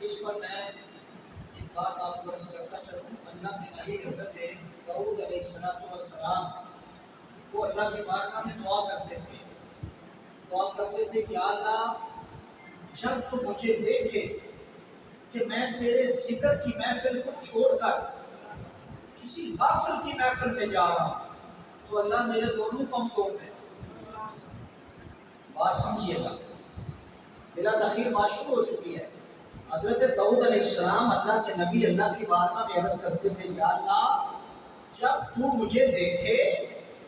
اس پر میں ایک بات آپ کو عرض کرتا چلوں. اللہ کے نبی حضرت داؤد علیہ السلام وہ اللہ کی بارگاہ میں دعا کرتے تھے کہ اللہ جب تو مجھے دیکھے کہ میں تیرے ذکر کی محفل کو چھوڑ کر کسی غافل کی محفل میں جا رہا ہوں تو اللہ میرے دونوں پاؤں توڑ دے. بات سمجھیے گا, بلا تاخیر بات شروع ہو چکی ہے. حضرت داؤد علیہ السلام اللہ کے نبی اللہ کی بارگاہ میں عرض کرتے تھے یا اللہ جب تو مجھے دیکھے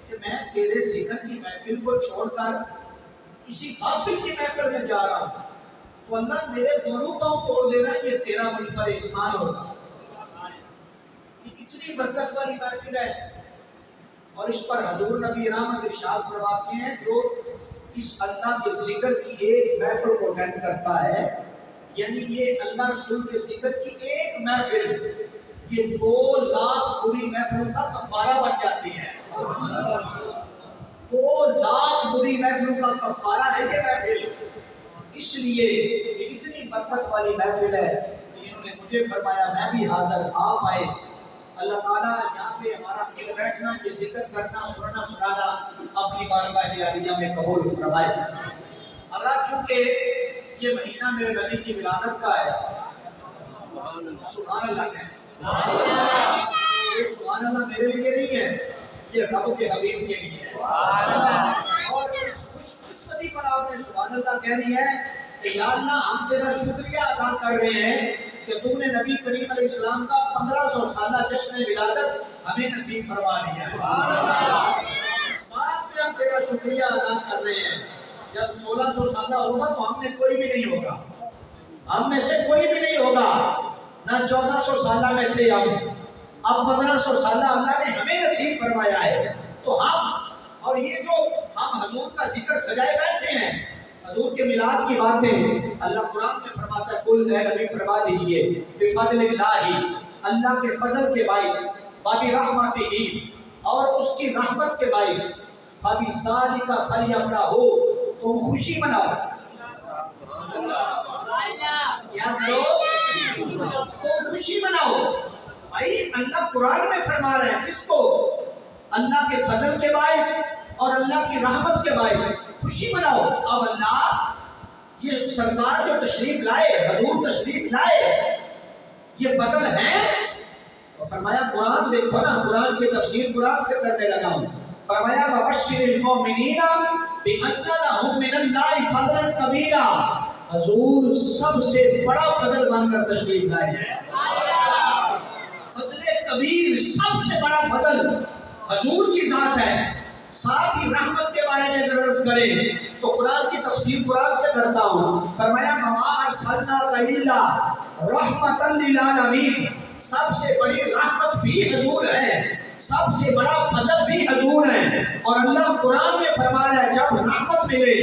کہ میں تیرے ذکر کی محفل کو چھوڑ کر کسی غافل کی محفل میں جا رہا ہوں تو اللہ میرے دونوں پاؤں توڑ دینا, یہ تیرا مجھ پر احسان ہوگا. یہ اتنی برکت والی محفل ہے اور اس پر حضور نبی رحمت ارشاد فرماتے ہیں جو اس اللہ کے ذکر کی ایک محفل کو اٹینڈ کرتا ہے, یعنی یہ اللہ رسول کے ذکر کی ایک محفل یہ 2 لاکھ بری محفلوں کا کفارہ بن جاتی ہے. 2 لاکھ بری محفلوں کا کفارہ ہے یہ محفل. اس لیے یہ اتنی برکت والی محفل ہے کہ انہوں نے مجھے فرمایا میں بھی حاضر آپ آئے. اللہ تعالیٰ یہاں پہ ہمارا مل بیٹھنا, یہ ذکر کرنا, سنانا اپنی بارگاہ عالیہ میں قبول فرمائے. اللہ چونکہ یہ مہینہ میرے نبی کی ولادت کا ہے, سبحان اللہ کہیں. یہ سبحان اللہ میرے لیے نہیں ہے, یہ رب کے حبیب کے لیے ہے. اور اس خوش قسمتی پر آپ نے سبحان اللہ کہنی ہے کہ یا اللہ ہم تیرا شکریہ ادا کر رہے ہیں کہ تم نے نبی کریم علیہ السلام کا 1500 سالہ جشن ولادت ہمیں نصیب فرما دیا ہے. اس بات پہ ہم تیرا شکریہ ادا کر رہے ہیں. جب 1600 سالہ ہوگا تو ہم میں کوئی بھی نہیں ہوگا, ہم میں سے کوئی بھی نہیں ہوگا, نہ 1400 سالہ میں تھے ہم, اب 1500 سالہ اللہ نے ہمیں نصیب فرمایا ہے. تو ہم اور یہ جو ہم حضور کا ذکر سجائے بیٹھے ہیں, حضور کے میلاد کی باتیں اللہ قرآن میں فرماتا ہے قل اے نبی فرما دیجئے بفضل اللہ, اللہ کے فضل کے باعث, بابی رحمتہ اور اس کی رحمت کے باعث, فبذالک فلیفرحوا تم خوشی مناؤ. کیا کرو تم خوشی مناؤ. بھائی اللہ قرآن میں فرما رہا ہے کس کو, اللہ کے فضل کے باعث اور اللہ کی رحمت کے باعث خوشی مناؤ. اب اللہ یہ سرکار جو تشریف لائے, حضور تشریف لائے, یہ فضل ہے. اور فرمایا قرآن دیکھو نا, قرآن کی تفسیر قرآن سے کرنے لگا ہوں. فرمایا وبشر المؤمنین بان لهم من اللہ فضلا کبیرا, حضور سب سے بڑا فضل بن کر تشریف لائے ہیں. فضل کبیر سب سے بڑا فضل حضور کی ذات ہے. ساتھ ہی رحمت کے بارے میں اگر عرض کریں تو قرآن کی تفسیر قرآن سے کرتا ہوں. فرمایا وما ارسلناک الا رحمتا للعالمین, سب سے بڑی رحمت بھی حضور ہے, سب سے بڑا فضل بھی حضور ہے. اور اللہ قرآن میں فرما رہا ہے جب رحمت ملے,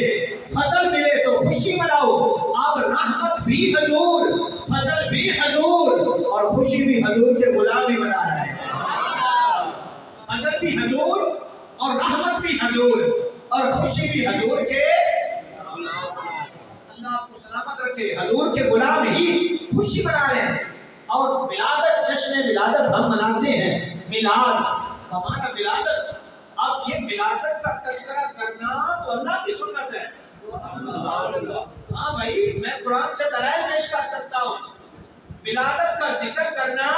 فضل ملے تو خوشی مناؤ. اب رحمت بھی حضور, فضل بھی حضور اور خوشی بھی حضور کے غلام ہی بنا رہا ہے. فضل بھی حضور اور رحمت بھی حضور اور خوشی بھی حضور کے, اللہ آپ کو سلامت رکھے, حضور کے غلام ہی خوشی منا رہے ہیں. اور ولادت, جشن ولادت ہم مناتے ہیں, میلاد ہمارا ولادت. اب یہ ولادت کا تذکرہ کرنا تو اللہ کی سنت ہے. ہاں بھائی میں قرآن سے دلائل پیش کر سکتا ہوں. ولادت کا ذکر کرنا,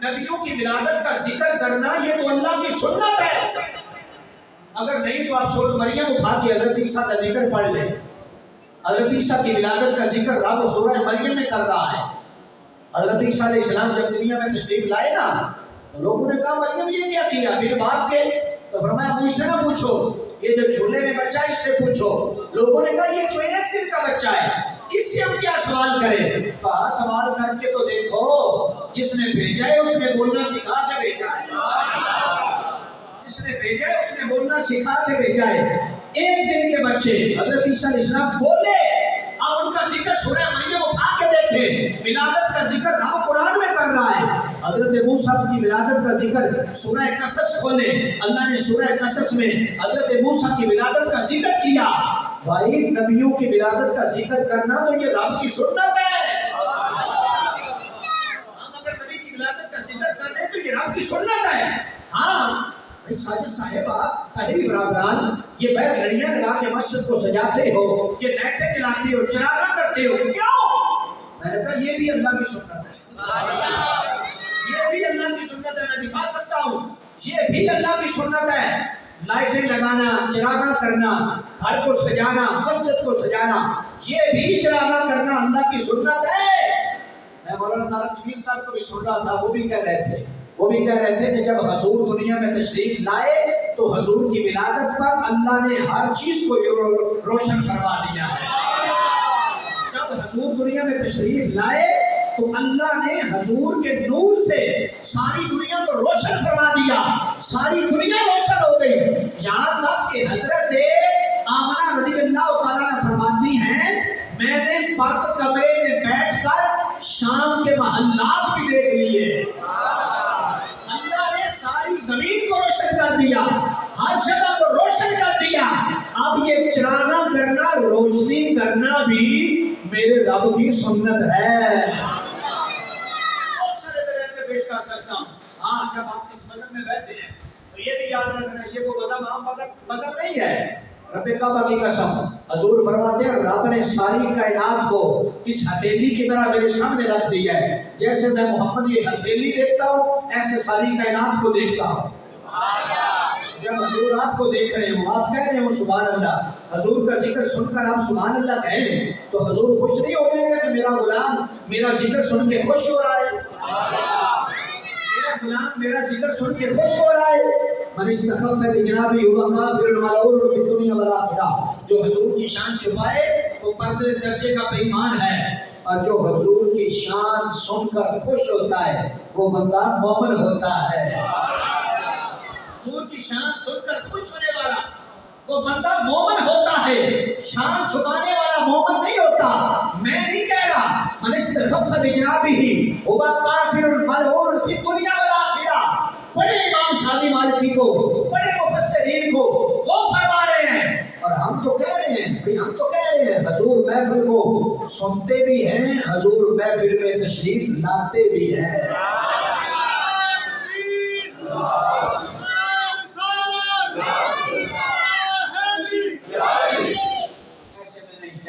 نبیوں کی ولادت کا ذکر کرنا یہ تو اللہ کی سنت ہے. اگر نہیں تو آپ سورۃ مریم اٹھا کے حضرت عیسیٰ کا ذکر پڑھ لیں. حضرت عیسیٰ کی ولادت کا ذکر رب سورۃ مریم میں کر رہا ہے. حضرت عیسیٰ علیہ السلام جب دنیا میں تشریف لائے نا تو لوگوں نے کہا مریم یہ کیا کیا پھر بات کے, تو فرمایا مجھ سے نہ پوچھو, یہ جو جھولے میں بچہ ہے اس سے پوچھو. لوگوں نے کہا یہ تو 1 دن کا بچہ ہے, اس سے ہم کیا سوال کریں. کہا سوال کر کے تو دیکھو, جس نے بھیجا ہے اس نے بولنا سکھا کے بھیجا ہے, جس نے بھیجا ہے اس نے بولنا سکھا کے بھیجا ہے. 1 دن کے بچے حضرت عیسیٰ علیہ السلام بولے. اب ان کا ذکر سورہ مریم اٹھا کے دیکھیں, ولادت کا ذکر رب قرآن میں کر رہا ہے. حضرت موسیٰ کی ولادت کا ذکر سورہ قصص کھولیں, اللہ نے سورہ قصص میں حضرت موسیٰ کی ولادت کا ذکر کیا. بھائی نبیوں کی ولادت کا ذکر کرنا تو یہ رب کی سنت ہے. साजिद साहिबा, ताहिरी बरादरान, ये बैर लड़ियां लगा के मस्जिद को सजाते हो, ये लाइटें जलाते हो, चिरागा करते हो, क्यों? मैंने कहा ये भी अल्लाह की सुन्नत है, ये भी अल्लाह की सुन्नत है, मैं दिखा सकता हूँ, ये भी अल्लाह की सुन्नत है। लाइटें लगाना, चिरागा करना, घर को सजाना, मस्जिद को सजाना, ये भी चिरागा करना अल्लाह की सुन्नत है। मैं मौलाना तारक जमील साहब को भी सुन रहा था, वो भी कह रहे थे कि जब हजूर दुनिया में तशरीफ लाए तो हजूर की विलादत पर अल्लाह ने हर चीज को रोशन करवा दिया है। जब हजूर दुनिया में तशरीफ लाए तो अल्लाह ने हजूर के नूर से सारी दुनिया को रोशन करवा दिया, सारी दुनिया रोशन हो गई। यहाँ तक कि हजरत आमना रज़ियल्लाहु ताला अन्हा फरमाती हैं, मैंने बंद कमरे में बैठकर शाम के महल्लात भी देख लिए। अल्लाह ने सारी जमीन को रोशन कर दिया, हर जगह को रोशन कर दिया। अब ये चिरागा करना, रोशनी करना भी मेरे रब की सुन्नत है। बहुत सारे दलाइल में पेश कर सकता हूँ। हाँ, जब आप इस मजहब में बैठे हैं तो ये भी याद रखना, ये वो मजहब आम मजहब नहीं है। रब्बे काबा की कसम, हजूर फरमाते हैं रब ने सारी कायनात को इस हथेली की तरह मेरे सामने रख दिया है। जैसे मैं मोहम्मद ये हथेली देखता हूँ, ऐसे सारी कायनात को देखता हूँ। जब हजूर आपको देख रहे हो, आप कह रहे हो सुभान अल्लाह, हजूर का जिक्र सुनकर आप सुभान अल्लाह कहें तो हजूर खुश नहीं हो जाएगा कि मेरा गुलाम मेरा जिक्र सुन के खुश हो रहा है, मेरा गुलाम मेरा जिक्र सुन के खुश हो रहा है। जो हजूर की शान छुपाए वो पर्दे दर्जे का बेईमान है, और जो हजूर की शान सुनकर खुश होता है वो बंदा मोमिन होता है। हजूर की शान सुनकर खुश होने वाला वो बंदा मोमिन होता है, शान छुपाने वाला मोमिन नहीं होता। मैं नहीं कह रहा बड़े इमाम शादी मालिकी को, बड़े मुफस्सिरीन को वो फरमा रहे हैं, और हम तो कह रहे हैं हजूर महफिल को सुनते भी हैं, हजूर महफिल में तशरीफ लाते भी हैं।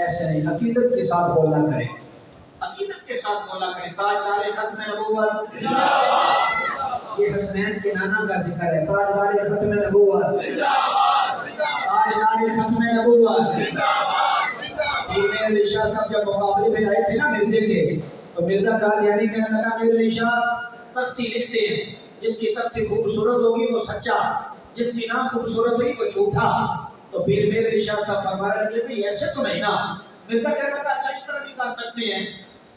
ऐसे नहीं, अकीदत के साथ बोला करें, अकीदत के साथ बोला करें। ताजदार खत्म नबूवत, ये हसनैन के नाना का जिक्र है। ताजदार खत्म नबूवत, ताजदार खत्म नबूवत। मेरे शाह साहब जब मुकाबले में आए थे ना मिर्जे के, तो मिर्जा कादियानी कहने लगा मेरे शाह तख्ती लिखते हैं, जिसकी तख्ती खूबसूरत होगी वो सच्चा, जिसकी ना खूबसूरत होगी वो झूठा। तो फिर मेरे शाह साहब फरमाने लगे भाई ऐसे तो नहीं ना। मिर्जा कहने लगा अच्छा इस तरह भी कर सकते हैं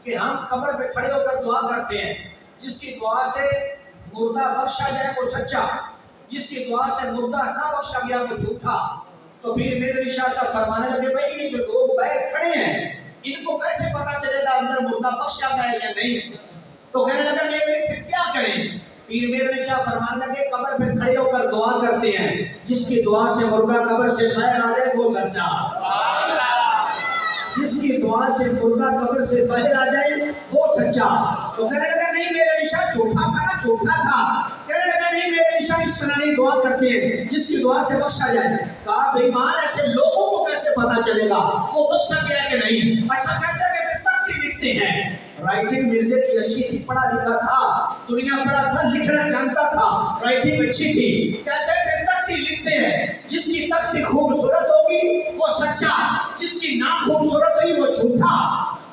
कि हम कब्र पे खड़े होकर दुआ करते हैं, जिसकी दुआ से मुर्दा बख्शा जाए वो सच्चा, जिसकी दुआ से मुर्दा ना बख्शा गया वो झूठा। तो फिर मेरे शाह साहब फरमाने लगे भाई ये जो लोग बैठ खड़े हैं इनको कैसे पता चलेगा अंदर मुर्दा बख्शा गया या नहीं? तो कहने लगा मेरे लिए फिर क्या करें? फिर मेरे शाह फरमाने लगे कब्र पे खड़े होकर दुआ करते हैं, जिसकी दुआ से मुर्दा कब्र से बाहर आ जाए वो सच्चा, जिसकी दुआ से मुर्दा कब्र से बाहर आ जाए वो सच्चा। तो कहने लगा नहीं मेरे निशा झूठा था ना, झूठा था। कहने लगा नहीं मेरे निशा इस तरह नहीं दुआ करते हैं जिसकी दुआ से बख्शा जाए। कहा बेईमान ऐसे लोगों को कैसे पता चलेगा वो बख्शा गया कि नहीं? ऐसा कहते हैं कि तख्ती लिखते हैं। राइटिंग मिर्जे की अच्छी थी, पढ़ा लिखा था, दुनिया पढ़ा था, लिखना जानता था, राइटिंग अच्छी थी। कहते हैं कि तख्ती लिखते हैं, जिसकी तख्ती खूबसूरत होगी वो सच्चा, जिसकी ना खूबसूरत होगी वो झूठा।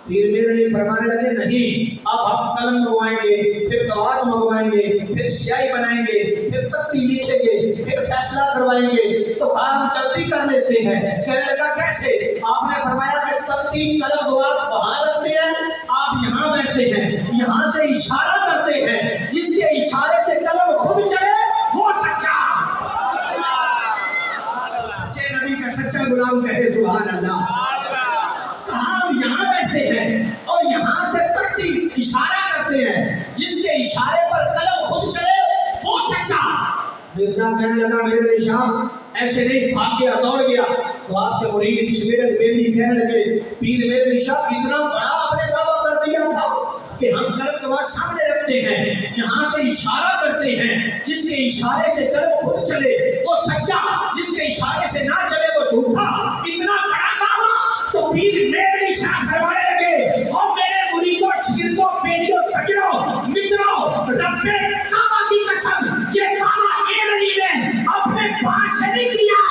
फिर मेरे लिए फरमाने लगे नहीं अब हम कलम मंगवाएंगे, फिर दवात मंगवाएंगे, फिर स्याही बनाएंगे, फिर तख्ती लिखेंगे, फिर फैसला करवाएंगे। तो काम जल्दी कर लेते हैं। कहने लगा कैसे? आपने फरमाया कि तख्ती कलम दवात वहां रखते हैं, आप यहाँ बैठते हैं, यहाँ से इशारा करते हैं, जिसके इशारे से कलम खुद चले वो सच्चा। सच्चे नबी का सच्चा गुलाम कहे सुभान अल्लाह। यहाँ बैठते हैं और यहाँ से तख्ती इशारा करते हैं, जिसके इशारे पर कलम खुद चले वो सच्चा। मिर्जा कहने लगा मेरे शाह ऐसे नहीं, भाग गया दौड़ गया। तो आपके मुरीद शिवेरत बेली कहने लगे पीर मेरे शाह इतना बड़ा आपने दावा कर दिया था कि हम कलम दवा सामने रखते کرتے ہیں، یہاں سے اشارہ کرتے ہیں، جس کے اشارے سے قلب خود چلے وہ سچا، جس کے اشارے سے نہ چلے وہ جھوٹا۔ اتنا بڑا دعویٰ تو پیر میرے شاہ فرمانے لگے، اور میرے مریدوں، شاگردوں، بیٹیوں، سجنوں، متروں، رب کعبہ کی قسم یہ دعویٰ میرے نے اپنے پاس سے نہیں کیا،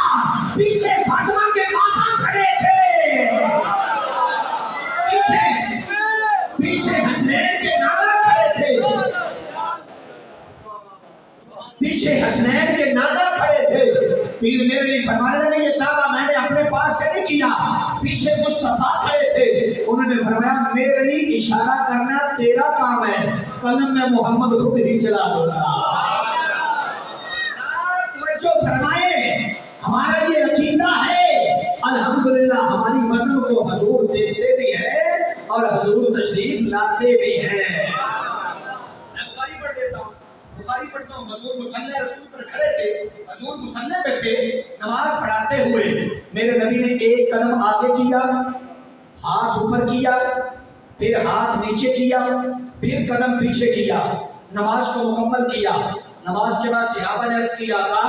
پیچھے فاطمہ کے ماما کھڑے تھے، پیچھے حسنین کے نانا کھڑے تھے، پیچھے حسنین کے نانا کھڑے تھے۔ پیر میرے لیے فرمانے لگے یہ دعویٰ میں نے اپنے پاس سے نہیں کیا، پیچھے مصطفیٰ کھڑے تھے، انہوں نے فرمایا میرے لیے اشارہ کرنا تیرا کام ہے، قلم میں محمد خود ہی چلا دوں گا۔ توجہ فرمائے، ہمارا یہ عقیدہ ہے، الحمدللہ ہماری مذہب کو حضور دیکھتے بھی ہیں اور حضور تشریف لاتے بھی ہیں۔ میں بخاری پڑھ دیتا ہوں، بخاری پڑھتا ہوں، حضور مصلی رسول پر کھڑے تھے، حضور مصلی پہ تھے، نماز پڑھاتے ہوئے میرے نبی نے ایک قدم آگے کیا، ہاتھ اوپر کیا، پھر ہاتھ نیچے کیا، پھر قدم پیچھے کیا، نماز کو مکمل کیا۔ نماز کے بعد صحابہ نے عرض کیا تھا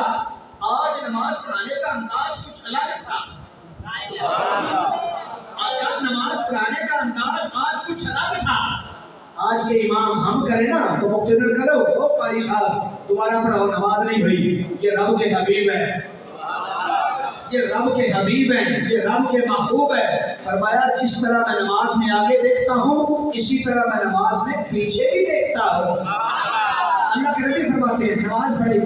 آج نماز پڑھانے کا انداز کچھ الگ تھا، آج نماز پڑھانے کا انداز آج کچھ الگ تھا۔ آج کے امام ہم کریں نا تو مقتدر کرو، او قاری صاحب دوبارہ پڑھاؤ، نماز نہیں ہوئی۔ یہ رب کے حبیب ہے، یہ رب کے حبیب ہیں، یہ رب کے محبوب ہے۔ فرمایا جس طرح میں نماز میں آگے دیکھتا ہوں اسی طرح میں نماز میں پیچھے بھی دیکھتا ہوں۔ اللہ کے نبی فرماتے ہیں نماز پڑھی،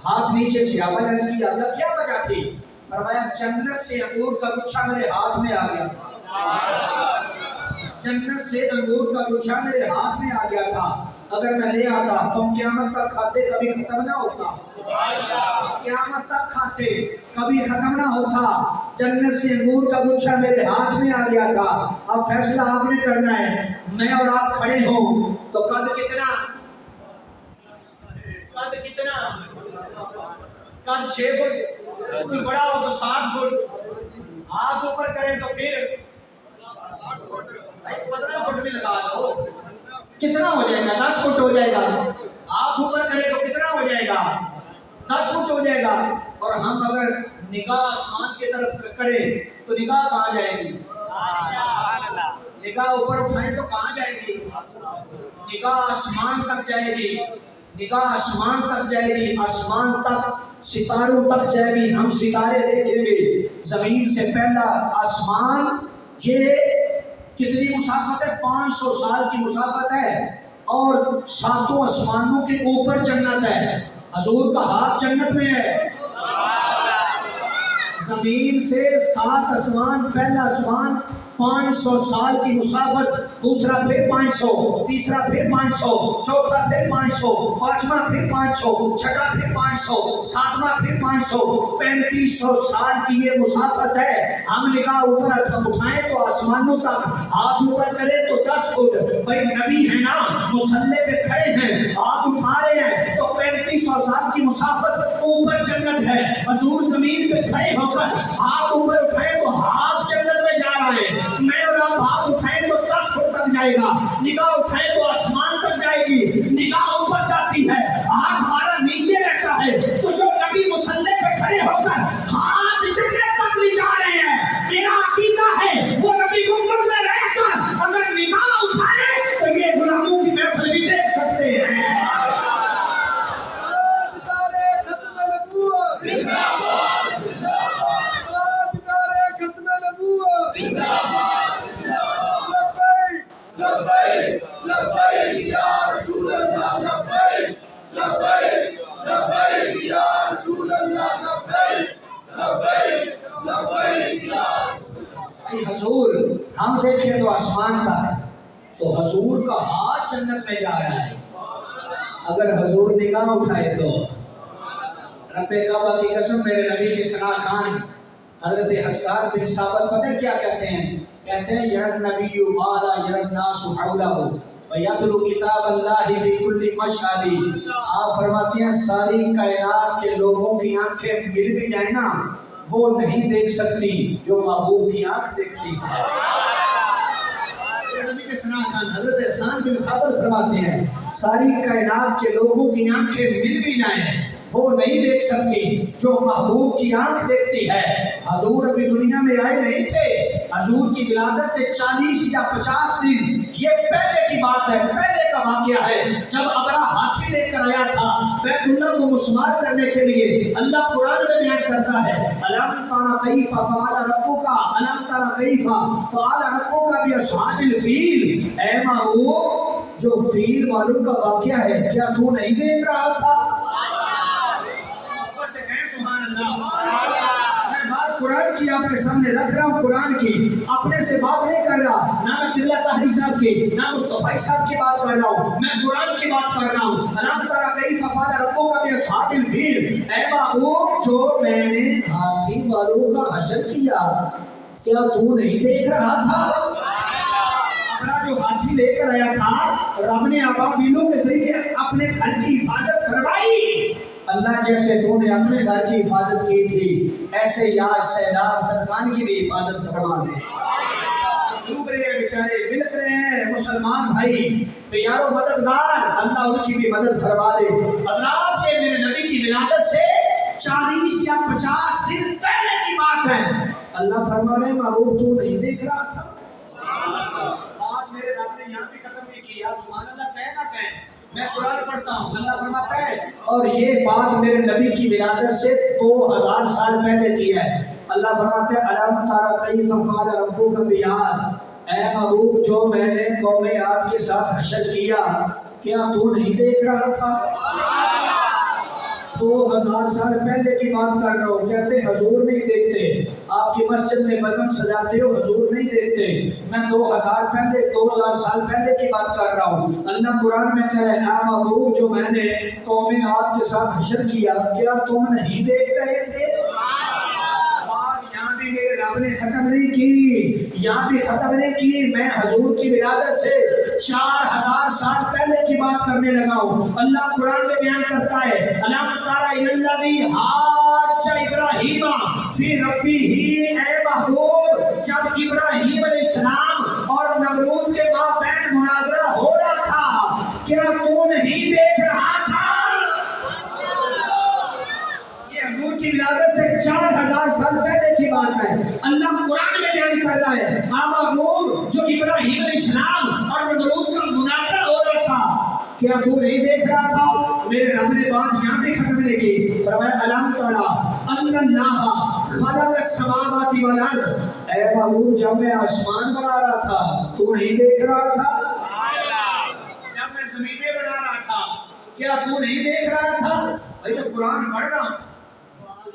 ہاتھ نیچے، صحابہ نے عرض کیا اللہ کیا وجہ تھی؟ فرمایا جنت سے انگور کا گچھا میرے ہاتھ میں آ گیا، جنت سے انگور کا گچھا میرے ہاتھ میں آ گیا تھا، اگر میں لے آتا تم قیامت تک کھاتے کبھی ختم نہ ہوتا، قیامت تک کھاتے کبھی ختم نہ ہوتا۔ جنت سے انگور کا گچھا میرے ہاتھ میں آ گیا تھا، اب فیصلہ آپ نے کرنا ہے، میں اور آپ کھڑے ہوں تو قد کتنا، قد کتنا، قد 6 فٹ، کوئی بڑا ہو تو 7 فٹ، ہاتھ اوپر کریں تو پھر 15 فٹ بھی لگا دو، کتنا ہو جائے گا؟ 10 فٹ ہو جائے گا۔ ہاتھ اوپر کرے تو کتنا ہو جائے گا؟ 10 فٹ ہو جائے گا۔ اور ہم اگر نگاہ آسمان کی طرف کریں تو نگاہ کہاں جائے گی؟ نگاہ اوپر اٹھائیں تو کہاں جائے گی؟ نگاہ آسمان تک جائے گی، نگاہ آسمان تک جائے گی، آسمان تک، ستاروں تک جائے گی، ہم ستارے دیکھیں گے۔ زمین سے پہلا آسمان، یہ کتنی مسافت ہے؟ 500 سال کی مسافت ہے، اور 7 آسمانوں کے اوپر جنت ہے، حضور کا ہاتھ جنت میں ہے۔ زمین سے 7 آسمان، پہلا آسمان 500 سال کی مسافت، دوسرا پھر 500، تیسرا پھر 500، چوتھا پھر 500، پانچواں پھر 500، چھٹا پھر 500، ساتواں پھر 500، 3500 سال کی یہ مسافت ہے۔ ہم نگاہ اوپر اٹھائیں تو آسمانوں تک، ہاتھ اوپر کریں تو 10 فٹ۔ بھائی نبی ہے نا، مصلی پہ کھڑے ہیں، ہاتھ اٹھا رہے ہیں تو 3500 سال کی مسافت، اوپر جنت ہے۔ حضور زمین پہ کھڑے ہو کر ہاتھ اوپر اٹھائیں تو ہاتھ جنت میں جا رہا ہے۔ میں اور آپ ہاتھ اٹھائیں تو 10 فٹ تک جائے گا، نگاہ اٹھائیں تو آسمان تک جائے گی، نگاہ اوپر جاتی ہے، ہاتھ ہمارا نیچے رہتا ہے۔ تو جو نبی مصلی پہ کھڑے ہو کر ہاتھ جنت تک لے جا رہے ہیں، میرا عقیدہ ہے وہ نبی گنبد میں رہ کر اگر نگاہ اٹھائے تو یہ غلاموں کی محفل بھی دیکھ سکتے ہیں۔ حضور ہم دیکھیں تو آسمان تک، تو حضور کا ہاتھ جنت میں جا رہا ہے، اگر حضور نگاہ اٹھائے تو رب کعبہ کی قسم میرے نبی کے ثنا خان حضرت حسان بن ثابت پتہ کیا کہتے ہیں؟ کہتے ہیں یا نبی مالا یا الناس حولہ ویتلو کتاب اللہ فی کل مشہد۔ آپ فرماتے ہیں ساری کائنات کے لوگوں کی آنکھیں مل بھی جائیں نا، وہ نہیں دیکھ سکتی جو محبوب کی آنکھ دیکھتی ہے۔ نبی کے सनातन हजरत एहसान बिन साबित फरमाते हैं, सारी कायनात के लोगों की आंखें मिल भी जाएं, वो नहीं देख सकती जो महबूब की आंख देखती है। हजूर अभी दुनिया में आए नहीं थे, हजूर की विलादत से 40 या 50 दिन ये पहले की बात है, पहले का वाकया है, जब अबरा हाथी लेकर आया था बैतुल्लाह को मुस्मार करने के लिए। अल्लाह कुरान में बयान करता है, अलम तरा कैफा फअल रब्बुका, अलम तरा कैफा फअल रब्बुका बिअस्हाबिल फील। ऐ महबूब, जो फील वालों का वाकया है, क्या तू नहीं देख रहा था? मैं बात कुरान की आपके सामने रख रहा हूँ, कुरान की, अपने से बात नहीं कर रहा, ना मैं किबला ताहरी साहब की, ना मुस्तफा साहब की बात कर रहा हूँ, मैं कुरान की बात कर रहा हूँ। अलम तरा कैफ़ फ़अल रब्बुका बिअस्हाबिल फील। ऐ महबूब, जो मैंने हाथी वालों का हशर किया, क्या तू नहीं देख रहा था? अपना जो हाथी लेकर आया था, रब ने अबाबीलों के जरिए अपने घर की हिफाजत करवाई। अल्लाह जैसे तूने अपने घर की हिफाजत की थी, ऐसे याद सैलाब सरकार की भी हिफाजत करवा दे। डूब रहे हैं बेचारे, बिलक रहे हैं मुसलमान भाई, यारो मददगार, अल्लाह उनकी भी मदद करवा दे। हज़रात, ये मेरे नबी की विलादत से 40 या 50 दिन पहले की बात है। अल्लाह फरमा रहे, महबूब तू नहीं देख रहा था? बात मेरे रब ने यहाँ भी खत्म नहीं की, आप सुभान अल्लाह कहे ना कहें, मैं कुरान पढ़ता हूँ, अल्लाह फरमाता है, और ये बात मेरे नबी की विलादत से 2000 साल पहले की है। अल्लाह फरमाता है, अलम तरा कैफ़ फ़अल रब्बुका बिआद। ऐ महबूब, जो मैंने कौमे आद के साथ हशर किया, क्या तू नहीं देख रहा था? 2000 साल पहले की बात कर रहा हूँ। कहते हजूर नहीं देखते, आपकी मस्जिद में बज़म सजाते हो, हजूर नहीं देखते। मैं 2000 साल पहले की बात कर रहा हूँ। अल्लाह कुरान में कह रहे हैं, महबूब, जो मैंने कौमे आद के साथ हशर किया, क्या तुम नहीं देख रहे थे? यहाँ भी मेरे रब ने खत्म नहीं की, यहाँ भी खत्म नहीं की, मैं हजूर की विलादत से 4000 साल पहले की बात करने लगा हूँ। अल्लाह कुरान में बयान करता है, अलम तरा इलल्लज़ी हाज्जा इब्राहीम फी रब्बिही। ऐ महबूब, जब इब्राहीम अलैहिस्सलाम और नमरूद के माबैन मुनाज़रा हो रहा था, क्या तू नहीं देख रहा था? हजूर की विलादत से 4000 साल पहले की बात है। अल्लाह कुरान में बयान कर रहा है, महबूब, जो इब्राहीम अलैहिस्सलाम और नमरूद का मुनाज़रा हो रहा था, क्या तू नहीं देख रहा था? मेरे रब ने बात यहाँ भी खत्म नहीं की, फरमाया, अलम तरा अन्नल्लाह खलक़स समावाति वल अर्द। ऐ महबूब, जब मैं आसमान बना रहा था, तू नहीं देख रहा था? जब मैं ज़मीनें बना रहा था, क्या तू नहीं देख रहा था? भाई मैं कुरान पढ़ रहा हूँ,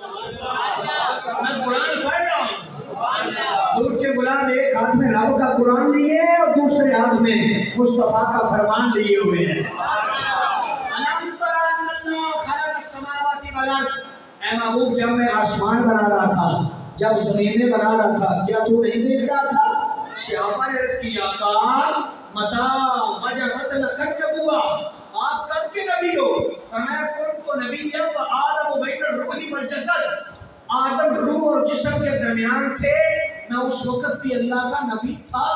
मैं कुरान पढ़ रहा हूँ। हजूर के गुलाम एक हाथ में रब का कुरान लिए और दूसरे हाथ में मुस्तफा का फरमान लिए हुए हैं। अलम तरा अन्नल्लाह खलक़स समावाति वल अर्द। ऐ महबूब, जब मैं आसमान बना रहा था, जब ज़मीनें बना रहा था, क्या तू नहीं देख रहा था? सहाबा ने अर्ज़ किया, मता वजबत लकन नबुव्वा, आप कब के नबी हो? फरमाया, कौन तो नबी है, वो आदम बैन रूही वल जसद, आदम रूह और जिस्म के दरमियान थे, मैं उस वक्त भी अल्लाह का नबी था।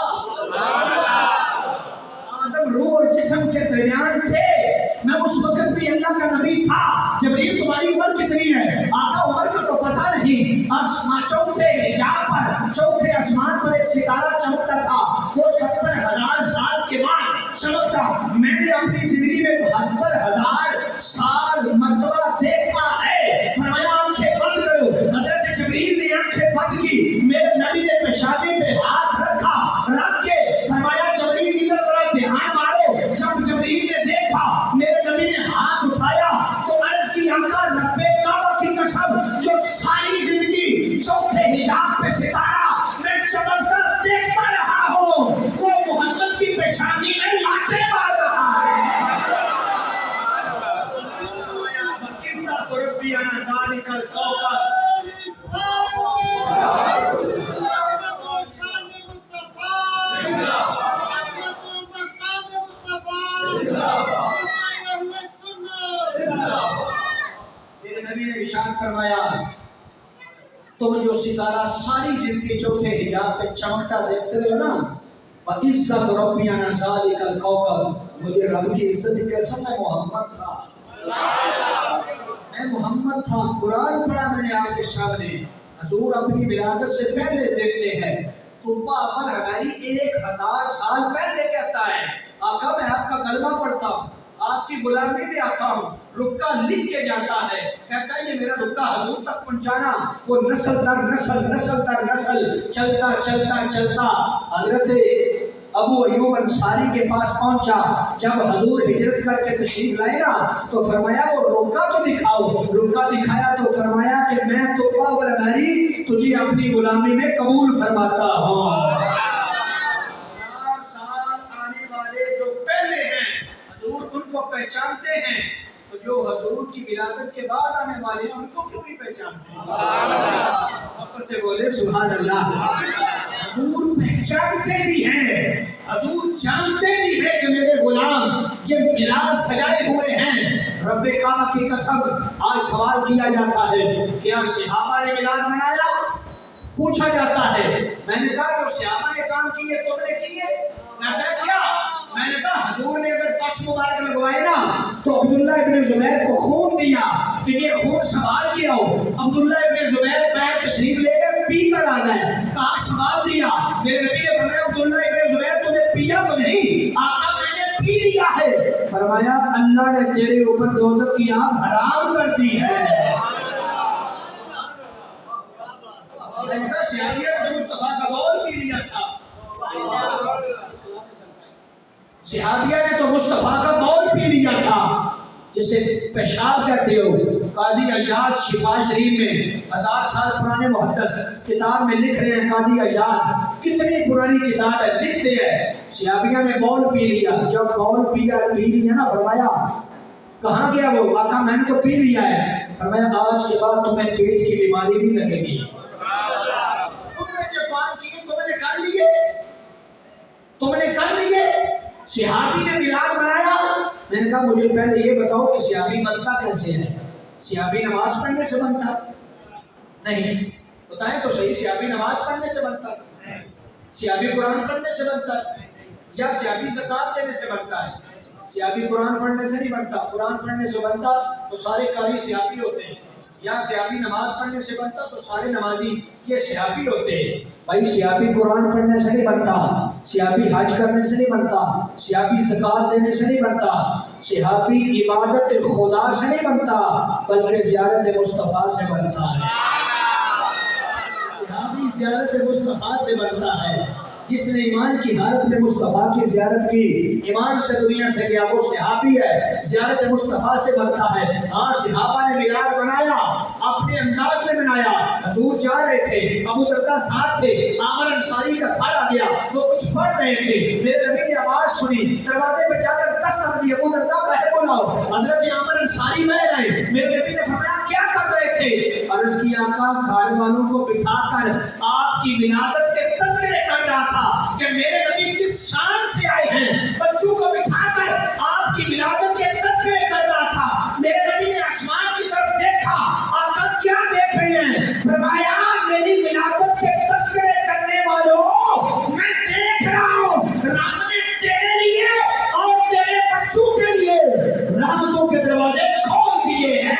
आदम रूह और जिस्म के दरमियान थे, मैं उस वक्त भी अल्लाह का नबी था। जबरील, तुम्हारी उम्र कितनी है? आका, उम्र का तो पता नहीं। आसमान, चौथे हिजाब पर, चौथे आसमान पर एक सितारा चमकता था, वो 70,000 साल के बाद चमकता। मैंने अपनी जिंदगी में 72,000 साल मर्तबा देखा है। फरमाया, आंखें बंद करो। हजरत जबरील ने आंखें बंद की, मेरे नबी ने पेशानी पे हाथ रखा, रख के फरमाया, जबरील की तरफ ध्यान मारो। जब जबरील ने देखा, मेरे नबी ने हाथ उठाया तो अर्ज़ की, आका रब्बे काबा की कसम, जो सारी जिंदगी चौथे हिजाब पे सितारा मैं चमकता देखता रहा हूँ, वो मोहम्मद की पेशानी में लाते मार रहा है। मेरे नबी ने इरशाद फरमाया, तुम जो सितारा सारी जिंदगी चौथे हिजाब पे चमकता देखते हो ना, इज्जत रब्बियाना ज़ालिकल कौकब, मुझे रब की इज्जत की कसम मैं मोहम्मद था, मैं मोहम्मद था। कुरान पढ़ा मैंने आपके सामने। हजूर अपनी विलादत से पहले देखते हैं तुब्बा अपन हमारी 1000 साल पहले कहता है आका मैं आपका कलमा पढ़ता हूँ, आपकी गुलामी में आता हूँ, रुक्का लिख के जाता है, कहता है ये मेरा रुक्का हजूर तक पहुंचाना। वो नस्ल दर नस्ल नस्ल दर नस्ल चलता चलता चलता हजरत अबू अयूब अंसारी के पास पहुंचा। जब हजूर हिजरत करके तशरीफ लाए ना तो फरमाया वो रुक्का तो दिखाओ, रुक्का दिखाया तो फरमाया कि मैं तुब्बा वल अमरी तुझे अपनी गुलामी में कबूल फरमाता हूँ। 4 साल आने वाले जो पहले हैं हजूर उनको पहचानते हैं, तो जो हजूर की विलादत के बाद आने वाले हैं उनको क्यों नहीं पहचानते? वापस से बोले सुभान अल्लाह। हजूर पहचानते भी हैं, हजूर जानते भी हैं कि मेरे गुलाम ये मिलाद सजाए हुए हैं। रब्बे काबा की कसम आज सवाल किया जाता है क्या सहाबा ने मिलाद मनाया? पूछा जाता है। मैंने कहा जो सहाबा ने काम किए तुमने किए? कहता क्या? मैंने कहा हजूर ने अगर पक्ष मुबारक लगवाए ना तो अब्दुल्ला इब्न जुबैर को खून दिया कि ये खून सवाल किया हो। अब्दुल्ला इब्न जुबैर पैर तशरीफ लेकर पी कर आ गए, कहा सवाल दिया। मेरे नबी ने फरमाया अब्दुल्ला इब्न जुबैर तुमने पिया तो नहीं? आका मैंने पी लिया है। फरमाया अल्लाह ने तेरे ऊपर दोज़ख की आग हराम कर दी है। मुस्तफा का बौल पी लिया था, सहाबिया ने तो मुस्तफा का बौल पी लिया था जिसे पेशाब कहते हो। काजी अजाद शिफा शरीफ में 1000 साल पुराने मुहद्दिस किताब में लिख रहे हैं, काजी अजाद कितनी पुरानी किताब है, लिखते हैं सहाबिया ने बौल पी लिया। जब बौल पी लिया ना फरमाया कहाँ गया वो? आका मैंने तो पी लिया है। फरमाया आज के बाद तुम्हें पेट की बीमारी भी लगेगी। तुमने जो काम किए तुमने कर लिए, तुमने कर लिए। सहाबी ने मिलाद मनाया। मैंने कहा मुझे पहले ये बताओ कि सहाबी बनता कैसे है? सहाबी नमाज पढ़ने से बनता नहीं? बताएं तो सही, सहाबी नमाज पढ़ने से बनता है? सहाबी कुरान पढ़ने से बनता है? या सहाबी ज़कात देने से बनता है? सहाबी कुरान पढ़ने से नहीं बनता। कुरान पढ़ने से बनता तो सारे कारी सहाबी होते हैं, या सहाबी नमाज पढ़ने से बनता तो सारे नमाजी ये सहाबी होते हैं। भाई सहाबी कुरान पढ़ने से नहीं बनता, सहाबी हज करने से नहीं बनता, सहाबी ज़कात देने से नहीं बनता, सहाबी इबादत खुदा से नहीं बनता, बल्कि ज़ियारत मुस्तफ़ा से बनता है। सहाबी ज़ियारत मुस्तफ़ा से बनता है। जिसने ईमान की हालत में मुस्तफ़ा की ज़ियारत की, ईमान से दुनिया से गया, वो सहाबी है, ज़ियारत मुस्तफ़ा से बनता है। हाँ सहाबा ने मिलाद बनाया, अपने अंदाज में बनाया। हजूर जा रहे थे, अबू दरदा साथ थे, आमर अंसारी का घर आ गया, वो कुछ पढ़ रहे थे। मेरे नबी की आवाज़ सुनी, दरवाजे पे जाकर दस्तक दी, अबू दरदा बाहर बुलाओ। हज़रत आमर अंसारी बह रहे। मेरे नबी ने फरमाया क्या कर रहे थे? अर्ज़ किया आका घर वालों को बिठाकर आपकी विलादत के तज़किरे कर रहा था कि मेरे नबी किस शान से आए हैं। बच्चों को बिठाकर आपकी विलादत के तज़किरे कर रहा था। मेरे नबी ने आसमान की तरफ देखा, आका क्या देख रहे हैं? फरमाया मेरी विलादत के तज़किरे करने वालों मैं देख रहा हूँ रब ने तेरे लिए और तेरे बच्चों के लिए रहमतों के दरवाजे खोल दिए हैं।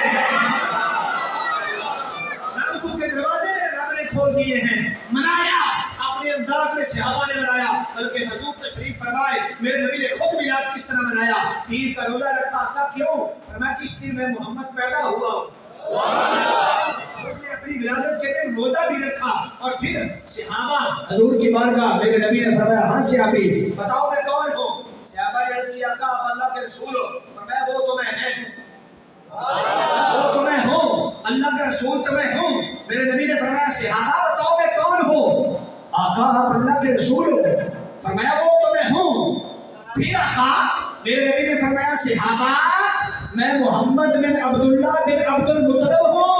रहमतों के दरवाजे रब ने खोल दिए हैं। मनाया अपने अंदाज में सहाबा ने मनाया, बल्कि हजूर तशरीफ फरमाए। मेरे नबी ने खुद मिलाद किस तरह मनाया? पीर का रोजा रखा था। क्यों? फरमाया किस दिन में मोहम्मद पैदा हुआ। उन्होंने अपनी विलादत के दिन रोजा भी रखा। और फिर सहाबा हजूर की बारगाह, मेरे नबी ने फरमाया हाँ सहाबी बताओ मैं कौन हूँ? सहाबा ने अर्ज़ किया आप अल्लाह के रसूल हो। फरमाया वो तो मैं है, वो तो मैं हूँ, अल्लाह का रसूल तो मैं हूँ। मेरे नबी ने फरमाया सहाबा बताओ मैं कौन हूँ? आका आप अल्लाह के रसूल हो। फरमाया वो तो मैं हूँ। फिर आका मेरे नबी ने फरमाया सहाबा मैं मोहम्मद बिन अब्दुल्ला बिन अब्दुल मुत्तलिब हूँ,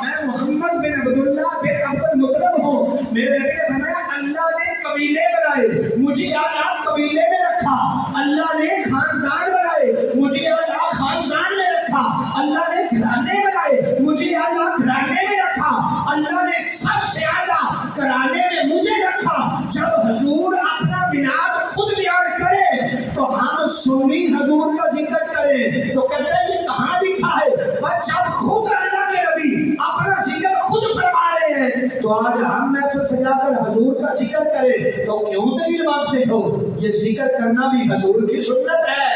मैं मोहम्मद बिन अब्दुल्ला बिन अब्दुल मुत्तलिब हूँ। मेरे नबी ने फरमाया अल्लाह ने कबीले बनाए, मुझे आप कबीले में रखा। अल्लाह ने खानदान बनाए, मुझे आप खानदान में रखा। अल्लाह ने घराने बनाए, मुझे आप घराने में रखा। अल्लाह ने सबसे आला घराने में मुझे रखा। जब हजूर سنی حضور کا ذکر کرے تو کہتے ہیں یہ کہاں لکھا ہے؟ جب خود اللہ کے نبی اپنا ذکر خود فرما رہے ہیں تو آج ہم محفل سجا کر حضور کا ذکر کرے تو کیوں دلیل مانگتے ہو؟ یہ ذکر کرنا بھی حضور کی سنت ہے،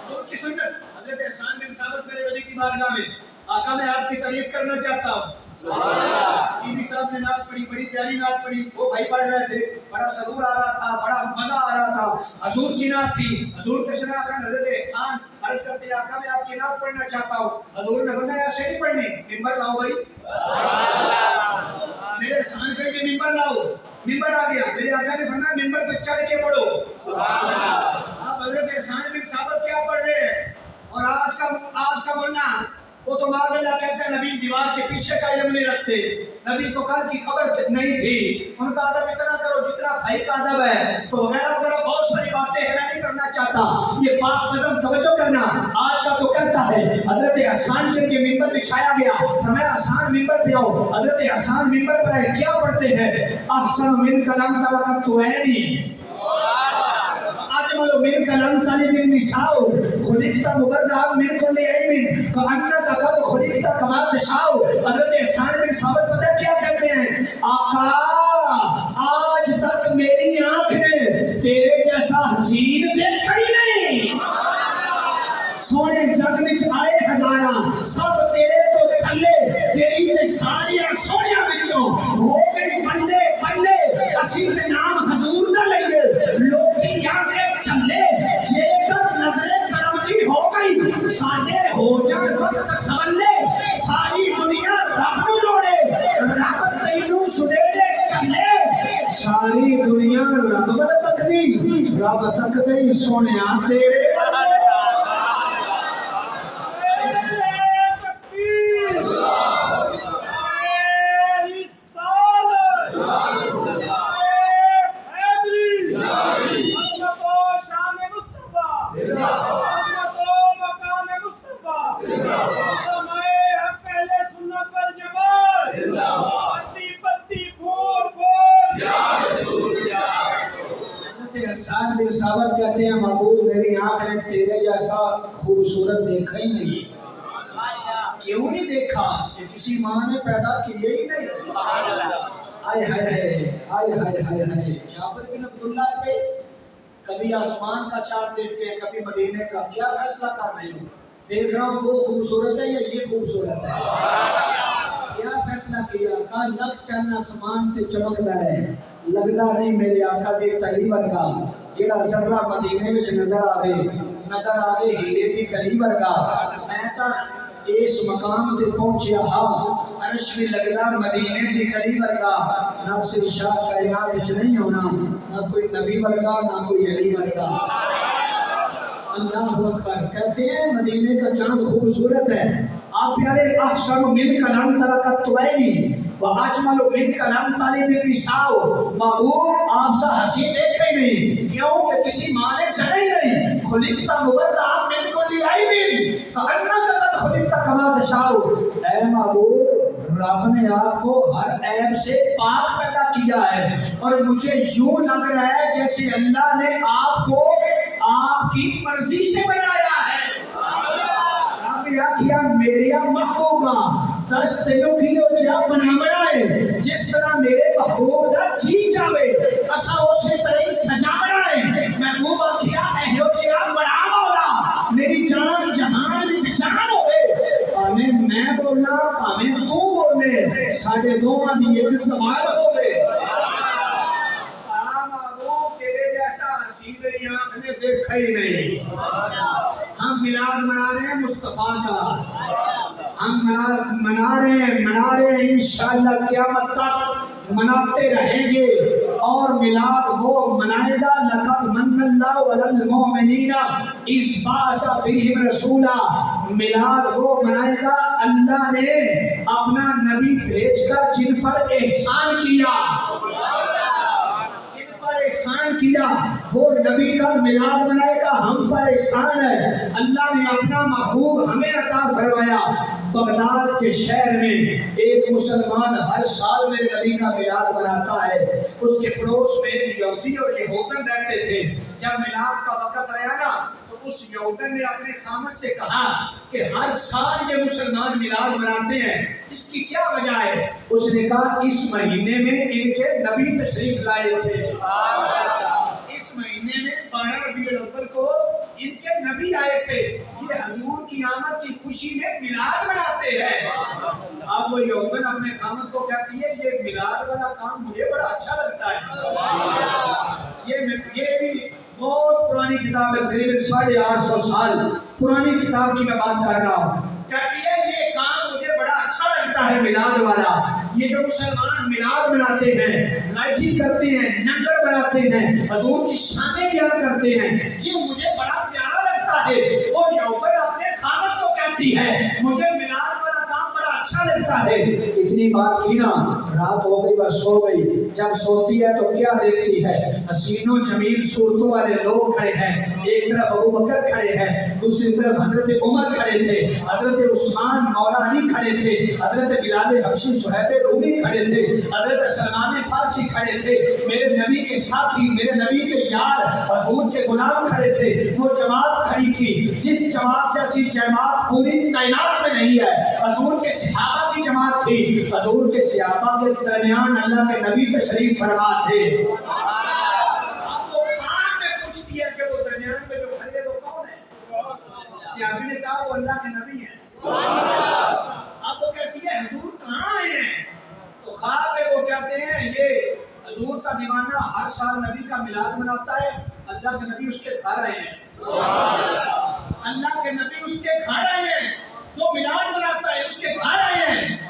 حضور کی سنت۔ حضرت احسان بن ثابت میرے نبی کی بارگاہ میں آقا میں آپ کی تعریف کرنا چاہتا ہوں۔ ٹی صاحب نے نعت پڑھی، بڑی پیاری نعت پڑھی، وہ بھائی پڑھ رہے تھے، بڑا سرور آ رہا تھا، بڑا مزہ آ رہا تھا۔ حضور کی نعت تھی، حضور کے شناخت حضرت احسان عرض کرتے ہیں آقا میں آپ کی نعت پڑھنا چاہتا ہوں۔ حضور نے فرمایا ایسے نہیں پڑھنی، ممبر لاؤ بھائی، میرے احسان کر کے ممبر لاؤ۔ ممبر آ گیا، میرے آقا نے فرمایا ممبر پہ چڑھ کے پڑھو۔ آپ حضرت احسان بن ثابت کیا پڑھ رہے ہیں؟ اور آج کا مولنا وہ تو معاذ اللہ کہتے ہیں نبی دیوار کے پیچھے کا علم نہیں رکھتے، نبی کو کل کی خبر نہیں تھی، ان کا ادب اتنا کرو جتنا بھائی کا ادب ہے، تو وغیرہ وغیرہ بہت ساری باتیں ہیں، میں نہیں کرنا چاہتا۔ یہ پاک نظم توجہ کرنا، آج کا تو کہتا ہے حضرت احسان کے لیے ممبر بچھایا گیا، فرمایا احسان ممبر پہ آؤ۔ حضرت احسان ممبر پر آئے، کیا پڑھتے ہیں؟ احسن من کلام ترکت وینی اجمل من کلام تلد النساء خلقت مبرئا من کل عیب کانک قد خلقت کما تشاء۔ حضرت احسان بن ثابت پتہ کیا کہتے ہیں؟ آقا آج تک میری آنکھ نے تیرے جیسا حسین دیکھا ہی نہیں، سونے جگ وچ آئے ہزاراں سب تیرے تو تھلے، تیری تے ساریاں سونیاں وچوں ہو گئی بلے بلے، اسی تے نام حضور دا لئیے لوکی آگے چلے، جے کر نظر کرم دی ہو گئی ساجے ہو جان وقت سملے، ساری دنیا رب نو جوڑے رب تینوں سنیرے چلے، ساری دنیا رب بل تک دی رب تک دی سونیاں تیرے بلے۔ احسان بن ثابت کہتے ہیں محبوب میری آنکھ نے تیرے جیسا خوبصورت دیکھا ہی نہیں۔ کیوں نہیں دیکھا؟ کہ کسی ماں نے پیدا کیے ہی نہیں۔ آئے ہائے ہائے آئے ہائے ہائے ہائے، جابر بن عبداللہ تھے، کبھی آسمان کا چاند دیکھتے ہیں، کبھی مدینے کا، کیا فیصلہ کر رہے ہو؟ دیکھ رہا ہوں وہ خوبصورت ہے یا یہ خوبصورت ہے؟ کیا فیصلہ کیا؟ کہا لکھ چند آسمان تے چمکدا رہے، لگدا نہیں میرے آقا دی تلی ورگا، جڑا ذرہ مدینے وچ نظر آوے ہیرے دی تلی ورگا۔ میں تاں اس مقام تے پہنچیا ہاں، عرش بھی لگدا مدینے دی تلی ورگا، نہ صرف شاہ کائنات وچ نہیں ہونا، نہ کوئی نبی ورگا نہ کوئی علی ورگا۔ اللہ اکبر، کہتے ہیں مدینے کا چاند خوبصورت ہے۔ آپ پیارے احسن من کلام ترکت وینی واجمل من کلام تلد النساء، محبوب آپ سا ہنسی دیکھا ہی نہیں، کیوں کہ کسی ماں نے جنا ہی نہیں۔ خلقت مبرئا من کل عیب کانک قد خلقت کما تشاء، اے محبوب رب نے آپ کو ہر عیب سے پاک پیدا کیا ہے، اور مجھے یوں لگ رہا ہے جیسے اللہ نے آپ کو آپ کی مرضی سے بنایا ہے۔ رب یا کیا میریا محبوبہ دس تینوں کی ہو جا بنا بنائے، جس طرح میرے محبوب دا جی چاہے اسا اسی طرح سجا بنائے۔ محبوب کیا اہو جا بڑا مولا میری جان جہان وچ جان ہوئے، پاویں میں بولا پاویں تو بولے، ساڈے دوواں دی ایک زبان ہوے۔ میری آنکھ نے دیکھا ہی نہیں۔ ہم میلاد منا رہے ہیں مصطفیٰ کا، ہم منا رہے ہیں انشاءاللہ قیامت تک مناتے رہیں گے، اور میلاد وہ منائے گا لقد من اللہ علی المؤمنین اذ بعث فیہم رسولا، میلاد وہ منائے گا اللہ نے اپنا نبی بھیج کر جن پر احسان کیا، احسان کیا، وہ نبی کا میلاد منائے گا، ہم پر احسان ہے۔ اللہ نے اپنا محبوب ہمیں عطا فرمایا۔ بغداد کے شہر میں ایک مسلمان ہر سال میں نبی کا میلاد مناتا ہے، اس کے پڑوس میں یہودی اور یہودن رہتے تھے۔ جب میلاد کا यहूदन ने अपने खामद से कहा कि हर साल ये मुसलमान मिलाद मनाते हैं, इसकी क्या वजह है? उसने कहा इस महीने में इनके नबी तशरीफ लाए थे। इस महीने में 12 रबीउल अव्वल को इनके नबी आए थे, ये हजूर की आमद की खुशी में मिलाद मनाते हैं। अब वो यहूदन अपने खामद को कहती है ये मिलाद वाला काम मुझे बड़ा अच्छा लगता है। ये भी बहुत पुरानी किताब है, तकरीबन 850 साल पुरानी किताब की मैं बात कर रहा हूँ। कहती है ये काम मुझे बड़ा अच्छा लगता है मिलाद वाला। ये जो मुसलमान मिलाद मनाते हैं, लाइटिंग करते हैं, लंगर बनाते हैं, हजूर की शानें बयान करते हैं, ये मुझे बड़ा प्यारा लगता है। वो यहूदन अपने खामद को कहती है मुझे मिलाद वाला काम बड़ा अच्छा लगता है। इतनी बात की ना, रात हो गई, बस सो गई। जब सोती है तो क्या देखती है? हसीनो जमील सूरतों वाले लोग खड़े हैं। एक तरफ अबू बकर खड़े हैं, दूसरी तरफ हजरत उमर खड़े थे, हजरत उस्मान मौला अली खड़े थे, हजरत बिलाल हबशी सुहैब रूमी खड़े थे, हजरत सलमान फारसी खड़े थे। मेरे नबी के साथी, मेरे नबी के यार, हजूर के गुलाम खड़े थे। वो जमात खड़ी थी जिस जमात जैसी जमात पूरी कायनात में नहीं है। हजूर के सहाबा की जमात थी। हजूर के सहाबा के दरमियान अल्लाह के नबी तशरीफ फरमा थे। अब वो खान में पूछती है कि वो दरमियान में जो खड़े हैं वो कौन है? सहाबी ने कहा वो अल्लाह के नबी हैं। अब वो कहती है हुजूर कहाँ हैं? तो ख्वाब में वो कहते हैं ये हुजूर का दीवाना हर साल नबी का मिलाद मनाता है, अल्लाह के नबी उसके घर आए हैं। अल्लाह के नबी उसके घर आए हैं, जो मिलाद मनाता है उसके घर आए हैं।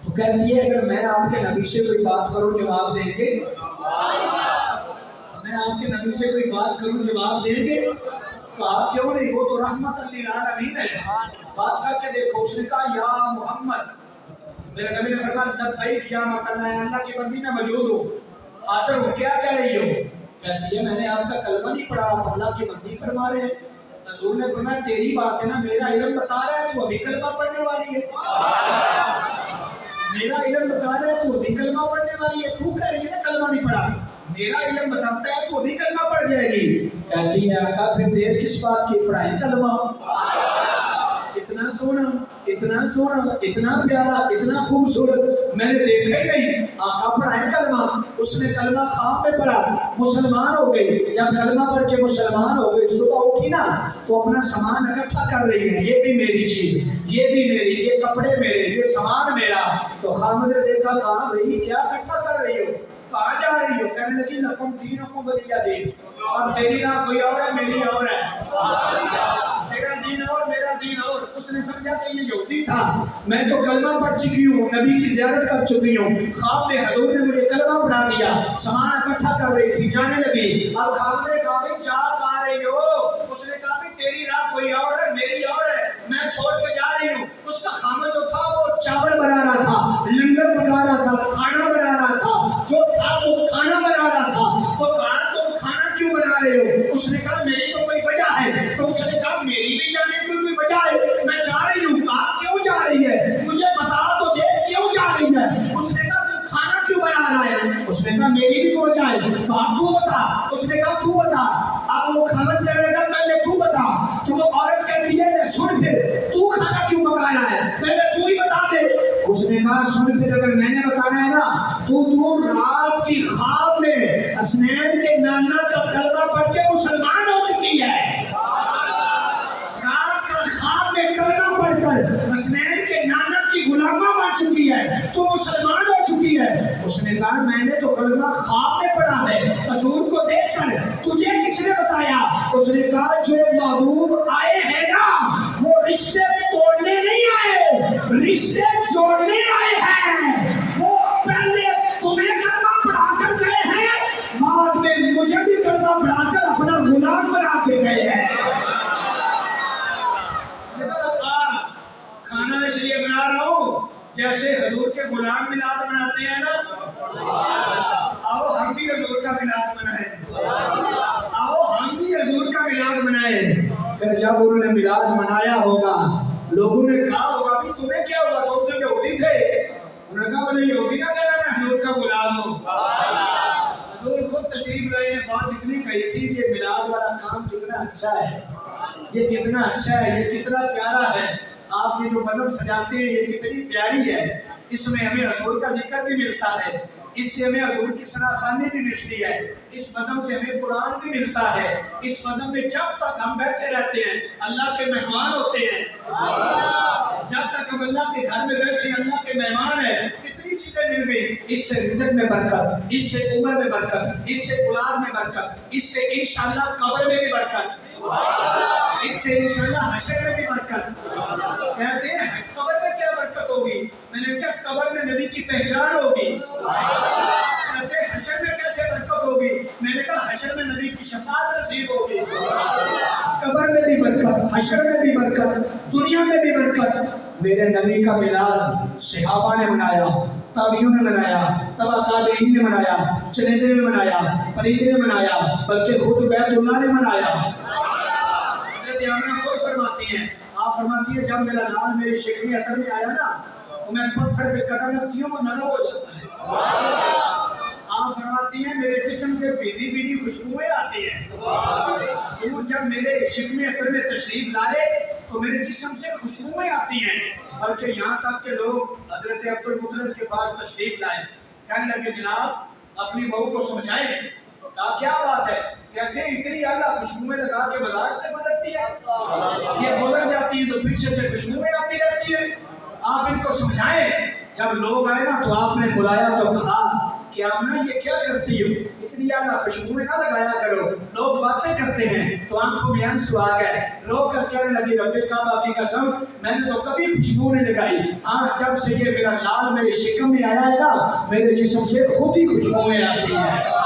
तो कहती है अगर मैं आपके नबी से कोई बात करूं जवाब देंगे? मैं आपके नबी से कोई बात करूं जवाब देंगे? कहा क्यों नहीं, वो तो रहमत लिल आलमीन है। बात करके देखो। उसने कहा या मोहम्मद, मेरे नबी ने फरमाया लब्बैक या अल्लाह की बंदी मैं मौजूद हूँ। आसर हो क्या कह रही हो? कहती है मैंने आपका कलमा नहीं पढ़ा, आप अल्लाह की बंदी फरमा रहे हैं। हजूर ने फरमाया तेरी बात है ना, मेरा इल्म बता रहा है तू अभी कलमा पढ़ने वाली है। मेरा इल्म बता रहा है तू अभी कलमा पढ़ने वाली है। तू कह रही है ना कलमा नहीं पढ़ा, मेरा इल्म बताता है तू अभी कलमा पढ़ जाएगी। कहती है आका फिर देर किस बात की, पढ़ाई कलमा। इतना सोना, इतना सोना, इतना प्यारा, इतना खूबसूरत मैंने देखा ही नहीं। आका पढ़ाए कलमा। उसने कलमा ख्वाब में पढ़ा, मुसलमान हो गई। जब कलमा पढ़ के मुसलमान हो गई, सुबह उठी ना तो अपना सामान इकट्ठा कर रही है। ये भी मेरी चीज, ये भी मेरी, ये कपड़े मेरे, ये सामान मेरा। तो खामद ने देखा, कहा भाई क्या इकट्ठा कर रही हो, कहाँ जा रही हो? कहने लगी लकुम दीनुकुम वलिया दीन। अब तेरी ना कोई और है, मेरी और है। तेरा दीन और मेरा दीन और। उसने समझा कि ये यहूदी था, मैं तो कलमा पढ़ चुकी हूँ, नबी की ज़ियारत कर चुकी हूँ। ख्वाब में हजूर ने मुझे कलमा पढ़ा दिया। सामान इकट्ठा कर रही थी, जाने लगी। अब खामद ने कहा भाई जा कहाँ रही हो? उसने कहा भाई तेरी राह कोई और है, मेरी और है, मैं छोड़ के जा रही हूँ। उसका खामद जो था वो चावल बना रहा था, लंगर पका रहा था, खाना बना रहा था, जो था वो खाना बना रहा था। तो कहा तुम खाना क्यों बना रहे हो? उसने कहा मेरी तो कोई वजह है। तो उसने कहा मेरी भी जाने की कोई वजह है, मैं जा रही हूँ। कहा क्यों जा रही है, मुझे बता तो दे क्यों जा रही है? उसने कहा तू खाना क्यों बना रहा है? उसने कहा मेरी भी कोई वजह है। कहा तू बता। उसने कहा तू बता। अब वो खामद कहने लगा पहले तू बता। तो वो औरत कहती है सुन फिर तू खाना क्यों पका रहा है, पहले तू ही बता दे। उसने कहा सुन फिर अगर मैंने बताना है ना, तू रात की ख्वाब में हसनैन के नाना का कलमा पढ़ के मुसलमान हो चुकी है। रात का ख्वाब में कलमा पढ़कर हसनैन के नाना की गुलामा बन चुकी है, तो मुसलमान हो चुकी है। उसने कहा मैंने तो कलमा ख्वाब में पढ़ा है, हजूर को देखकर। तुझे किसने बताया? उसने कहा जो महबूब आए हैं ना वो रिश्ते तोड़ने नहीं आए, रिश्ते जोड़ने आए हैं। वो पहले तुम्हें कलमा पढ़ाकर गए हैं, बाद में मुझे भी कलमा पढ़ाकर अपना गुलाम बना के गए हैं। खाना इसलिए बना रहा हूँ जैसे हजूर के गुलाम मिलाद बनाते हैं ना, आओ हम भी हजूर का मिलाद बनाए, आओ हम भी हजूर का मिलाद बनाए। फिर जब उन्होंने मिलाद मनाया होगा, लोगों ने कहा होगा भी तुम्हें क्या हुआ, तुम तो यहूदी थे। उन्होंने कहा बोले यहूदी ना कहना मैं हजूर का गुलाम हूँ। हजूर खुद तशरीफ रहे हैं, बात इतनी कही थी कि मिलाद वाला काम कितना अच्छा है। یہ کتنا اچھا ہے، یہ کتنا پیارا ہے، آپ یہ جو مذہب سجاتے ہیں یہ کتنی پیاری ہے، اس میں ہمیں حضور کا ذکر بھی ملتا ہے، اس سے ہمیں حضور کی ثنا خوانی بھی ملتی ہے، اس مذہب سے ہمیں قرآن بھی ملتا ہے، اس مذہب میں جب تک ہم بیٹھے رہتے ہیں اللہ کے مہمان ہوتے ہیں، جب تک ہم اللہ کے گھر میں بیٹھے ہیں اللہ کے مہمان ہیں، کتنی چیزیں مل گئی، اس سے رزق میں برکت، اس سے عمر میں برکت، اس سے اولاد میں برکت، اس سے انشاءاللہ قبر میں بھی برکت، اس سے انشاءاللہ حشر میں بھی برکت۔ کہتے ہیں قبر میں کیا برکت ہوگی؟ میں نے کہا قبر میں نبی کی پہچان ہوگی۔ کہتے ہیں حشر میں کیسے برکت ہوگی؟ میں نے کہا حشر میں نبی کی شفاعت نصیب ہوگی۔ قبر میں بھی برکت، حشر میں بھی برکت، دنیا میں بھی برکت۔ میرے نبی کا میلاد صحابہ نے منایا، تابعین نے منایا، تبع تابعین نے منایا، چنیدے نے منایا، پرید نے منایا، بلکہ خود بیت اللہ نے منایا۔ حضرت آمنہ خود فرماتی ہیں، آپ فرماتی ہیں جب میرا لال میرے شکم عطر میں آیا نا تو میں پتھر پہ قدم رکھتی ہوں وہ نرم ہو جاتا ہے۔ آپ فرماتی ہیں میرے جسم سے بھیڑی بھیڑی خوشبوئیں آتی ہیں، تو جب میرے شکم عطر میں تشریف لائے تو میرے جسم سے خوشبوئیں آتی ہیں، بلکہ یہاں تک کہ لوگ حضرت عبدالمطلب کے پاس تشریف لائے، کہنے لگے جناب اپنی بہو کو سمجھائیں، کیا بات ہے؟ کہتے ہیں اتنی اعلیٰ خوشبوئیں لگا کے بازار سے گزرتی ہے، یہ گزر جاتی ہے تو پیچھے سے خوشبوئیں آتی رہتی ہیں، آپ ان کو سمجھائیں۔ جب لوگ آئے نا تو آپ نے بلایا تو کہا کہ آمنہ یہ کیا کرتی ہو، اتنی اعلیٰ خوشبوئیں نہ لگایا کرو، لوگ باتیں کرتے ہیں، تو آنکھوں میں آنسو آ گئے، رو کر کہنے لگی رب کعبہ کی قسم میں نے تو کبھی خوشبو نہیں لگائی، ہاں جب سے یہ میرا لال میرے شکم میں آیا ہے نا میرے جسم سے خود ہی خوشبوئیں آتی ہیں،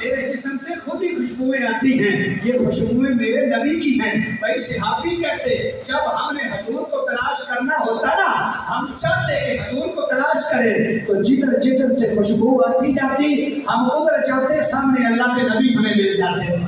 میرے جسم سے خود ہی خوشبوئیں آتی ہیں، یہ خوشبوئیں میرے نبی کی ہیں۔ بھائی صحابی کہتے جب ہم نے حضور کو تلاش کرنا ہوتا نا ہم چاہتے کہ حضور کو تلاش کریں تو جدھر جدھر سے خوشبو آتی جاتی ہم ادھر جاتے، سامنے اللہ کے نبی ہمیں مل جاتے تھے،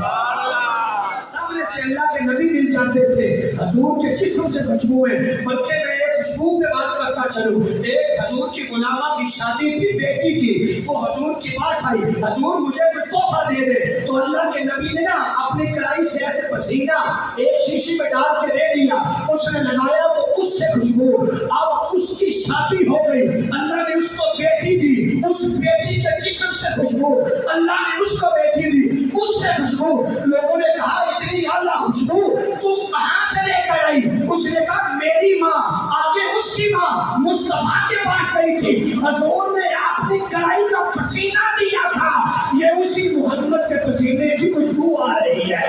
سامنے سے اللہ کے نبی مل جاتے تھے، حضور کے جسم سے خوشبوئیں۔ بلکہ میں ایک خوشبو پہ بات کرتا چلوں، ایک حضور کی غلامہ کی شادی تھی بیٹی کی، وہ حضور کے پاس آئی، حضور مجھے کوئی تحفہ دے دے، تو اللہ کے نبی نے نا اپنی کلائی سے ایسے پسینہ ایک شیشی میں ڈال کے دے دیا، اس نے لگایا تو اس سے خوشبو، اب اس کی شادی ہو گئی، اللہ نے اس کو بیٹی دی، اس بیٹی کے جسم سے خوشبو، اللہ نے اس کو بیٹی دی اس سے خوشبو۔ لوگوں نے کہا اتنی اعلیٰ خوشبو تو کہاں سے لے کر آئی؟ اس نے کہا میری ماں آگے اس کی ماں مصطفیٰ کے پاس گئی تھی، حضور نے اپنی کلائی کا پسینہ دیا تھا، یہ اسی محمد کے پسینے کی خوشبو آ رہی ہے۔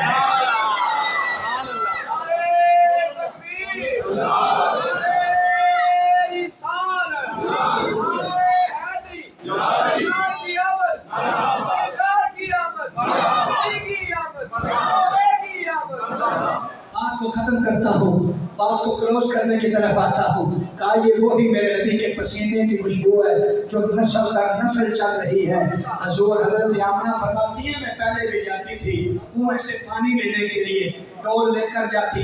بات کو ختم کرتا ہوں، بات کو کلوز کرنے کی طرف آتا ہوں، کہا یہ وہی میرے نبی کے پسینے کی خوشبو ہے جو نسل در نسل چل رہی ہے۔ حضور حضرت آمنہ فرماتی ہیں میں پہلے بھی جاتی تھی کنویں سے پانی لینے کے لیے، ڈول لے کر جاتی،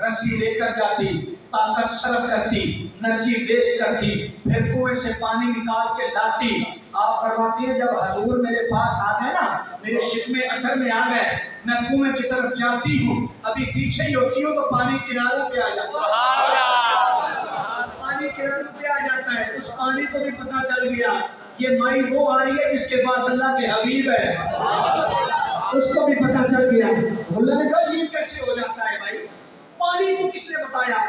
رسی لے کر جاتی، طاقت صرف کرتی، انرجی ویسٹ کرتی، پھر کنویں سے پانی نکال کے لاتی۔ آپ فرماتی ہیں جب حضور میرے پاس آ گئے نا میرے شکم عطر میں آ گئے، میں کنویں کی طرف جاتی ہوں، ابھی پیچھے ہی ہوتی ہوں تو پانی کناروں پہ آ جاتا ہے، پانی کناروں پہ آ جاتا ہے، اس پانی کو بھی پتہ چل گیا یہ مائی وہ آ رہی ہے جس کے پاس اللہ کے حبیب ہے، اس کو بھی پتہ چل گیا۔ اللہ نے کہا یہ کیسے ہو جاتا ہے بھائی، پانی کو کس نے بتایا؟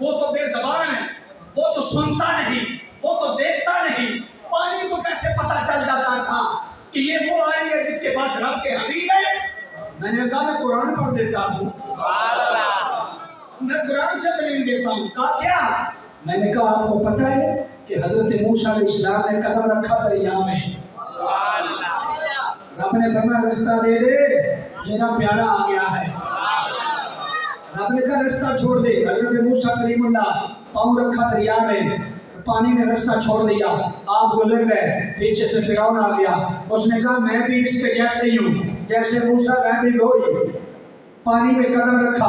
وہ تو بے زبان ہے، وہ تو سنتا نہیں، وہ تو دیکھتا نہیں، پانی کو کیسے پتہ چل جاتا تھا کہ یہ وہ آ رہی ہے جس کے پاس رب کے حبیب ہے؟ میں نے کہا میں قرآن پڑھ دیتا ہوں، میں قرآن سے دلیل دیتا ہوں۔ کہا کیا؟ میں نے کہا آپ کو پتہ ہے کہ حضرت موسیٰ علیہ السلام نے قدم رکھا دریا میں، رب نے فرمایا رستہ دے دے میرا پیارا آ گیا ہے، رب نے کہا رستہ چھوڑ دے، حضرت موسیٰ کلیم اللہ پاؤں رکھا دریا میں، پانی نے رستہ چھوڑ دیا، آپ گزر گئے، پیچھے سے فرعون آ گیا، اس نے کہا میں بھی اس پہ جیسے ہی ہوں جیسے موسیٰ، میں بھی وہی، پانی میں قدم رکھا،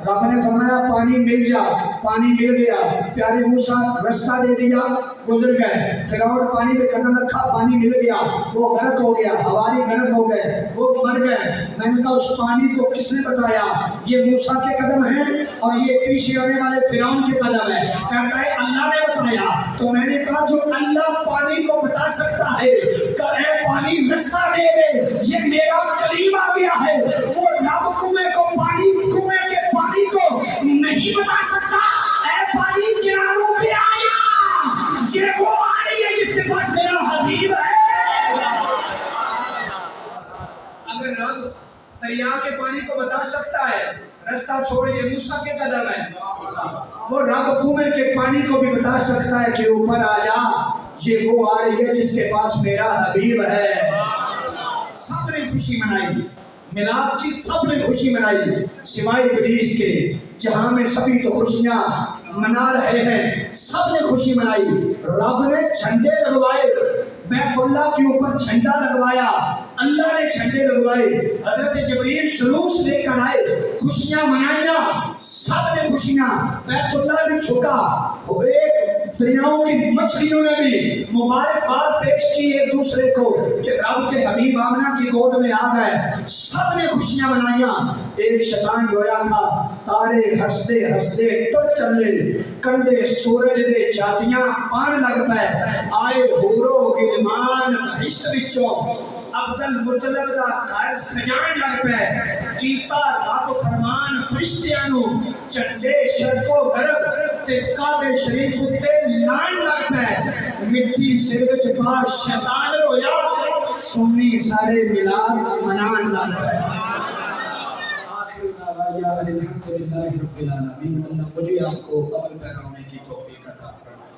رب نے فرمایا پانی مل جا، پانی مل گیا، پیارے موسیٰ رستہ دے دیا، گزر گئے۔ فرعون پانی پہ قدم رکھا، پانی مل گیا، وہ غرق ہو گیا، حواری غرق ہو گئے، وہ مر گئے۔ میں نے کہا اس پانی کو کس نے بتایا؟ یہ موسیٰ کے قدم ہیں اور یہ پیچھے آنے والے فرعون کے قدم ہیں۔ کہتا ہے اللہ نے بتایا۔ تو میں نے کہا جو اللہ پانی کو بتا سکتا ہے کہ اے پانی رستہ دے دے، یہ میرا کلیم آ گیا ہے، وہ رب کنویں کو پانی، کنویں کے پانی کو نہیں بتا سکتا اے پانی کناروں پہ آیا، یہ وہ آ رہی ہے جس کے پاس میرا حبیب ہے۔ اگر رب دریا کے پانی کو بتا سکتا ہے، رستہ چھوڑیے موسیٰ کے قدم ہے، وہ رب کنویں کے پانی کو بھی بتا سکتا ہے کہ اوپر آ جا، یہ وہ آ رہی ہے جس کے پاس میرا حبیب ہے۔ سب نے خوشی منائی، میلاد کی سب نے خوشی منائی سوائے ابلیس کے، جہاں میں سبھی تو خوشیاں منا رہے ہیں، سب نے خوشی منائی۔ رب نے جھنڈے لگوائے، بیت اللہ کے اوپر جھنڈا لگوایا، اللہ نے جھنڈے لگوائے، حضرت جبریل جلوس لے کر آئے، خوشیاں منائیاں، سب نے خوشیاں، بیت اللہ بھی جھکا، ایک دریاؤں کی مچھلیوں نے بھی مبارکباد پیش کی ایک دوسرے کو کہ رب کے حبیب آمنہ کی گود میں آ گئے، سب نے خوشیاں منائیاں۔ ایک شیطان رویا تھا، تارے ہستے ہستے ٹر چلے، کنڈے سورج دے جاتیاں پان لگ پے، آئے ہورو غلمان بہشت وچوں، عبد المطلب دا گھر سجان لگ پے، کیتا رب فرمان فرشتیاں نو، چنڈے شرق و غرب تے کعبے شریف تے لان لگ پے، مٹی سر وچ پا شیطان رویا، سنی سارے میلاد منان لگ پے۔ آخر دعوانا الحمدللہ رب العالمین۔ اللہ مجھے آپ کو عمل پیرا ہونے کی توفیق عطا فرمائے۔